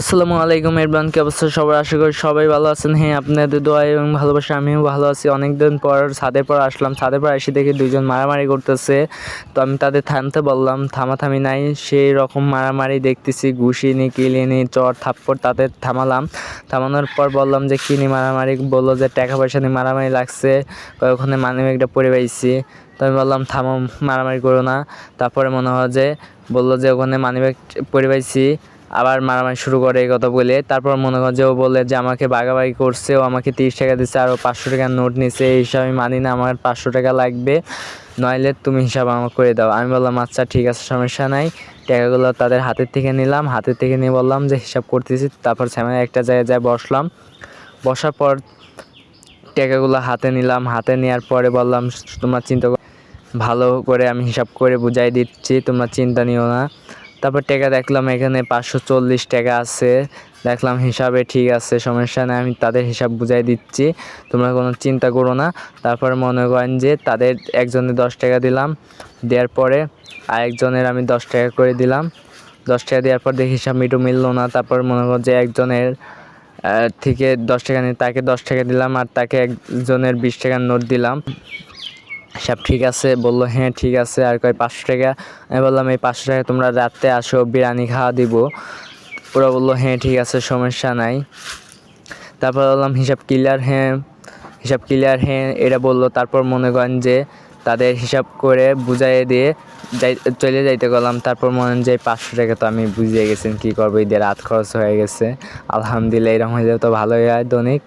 আসসালামু আলাইকুম এভরিওয়ান, কি অবস্থা সবার? আশা করি সবাই ভালো আছেন। হ্যাঁ, আপনাদের দোয়া এবং ভালোবাসা আমিও ভালো আছি। অনেকদিন পর ছাদের পর আসলাম। ছাদের পর এসে দেখি দুইজন মারামারি করতেছে। তো আমি তাদের থামতে বললাম, থামাথামি নাই, সেই রকম মারামারি দেখতেছি। ঘুষিনি, কিলিনি, চর থাপ্পড় তাদের থামালাম। থামানোর পর বললাম যে কী নিয়ে মারামারি? বললো যে টাকা পয়সা নিয়ে মারামারি লাগছে, ওখানে মানিব্যাগটা পড়ে পাইছি। তো আমি বললাম থামো, মারামারি করো না। তারপরে মনে হয় যে বললো যে ওখানে মানিব্যাগ পড়ে পাইছি, আবার মারামারি শুরু করে এই কথা বলে। তারপর মনে কর যে ও বলে যে আমাকে বাগাবাগি করছে, ও আমাকে 30 টাকা দিচ্ছে আর ও 500 টাকার নোট নিচ্ছে। এই হিসাব আমি মানি না, আমার 500 টাকা লাগবে, নইলে তুমি হিসাব আমাকে করে দাও। আমি বললাম আচ্ছা ঠিক আছে, সমস্যা নাই। টাকাগুলো তাদের হাতের থেকে নিলাম, হাতের থেকে নিয়ে বললাম যে হিসাব করতেছি। তারপর সামনে একটা জায়গায় বসলাম। বসার পর টাকাগুলো হাতে নিলাম। হাতে নেওয়ার পরে বললাম তোমরা চিন্তা ভালো করে আমি হিসাব করে বুঝাই দিচ্ছি, তোমরা চিন্তা নিও না। তারপর টাকা দেখলাম এখানে 540 টাকা আছে। দেখলাম হিসাবে ঠিক আছে, সমস্যা নেই, আমি তাদের হিসাব বুঝাই দিচ্ছি, তোমরা কোনো চিন্তা করো না। তারপর মনে করেন যে তাদের একজনের 10 টাকা দিলাম। দেওয়ার পরে আরেকজনের আমি 10 টাকা করে দিলাম। 10 টাকা দেওয়ার পর দেখি হিসাব মিললো না। তারপর মনে কর যে একজনের থেকে 10 টাকা নিয়ে তাকে 10 টাকা দিলাম, আর তাকে একজনের 20 টাকার নোট দিলাম। সব ঠিক আছে বললো, হ্যাঁ ঠিক আছে। আর কয় 500 টাকা। আমি বললাম এই 500 টাকা তোমরা রাত্রে আসো, বিরিয়ানি খাওয়া দিব। ওরা বললো হ্যাঁ ঠিক আছে, সমস্যা নাই। তারপর বললাম হিসাব ক্লিয়ার? হ্যাঁ হিসাব ক্লিয়ার, হ্যাঁ এটা বললো। তারপর মনে করেন যে তাদের হিসাব করে বুঝাইয়ে দিয়ে চলে যাইতে গেলাম। তারপর মনে হয় যে 500 টাকা তো আমি বুঝিয়ে গেছেন, কী করবো, ঈদের রাত খরচ হয়ে গেছে। আলহামদুলিল্লাহ, এরকম হয়ে যাবে তো ভালোই হয় দৈনিক।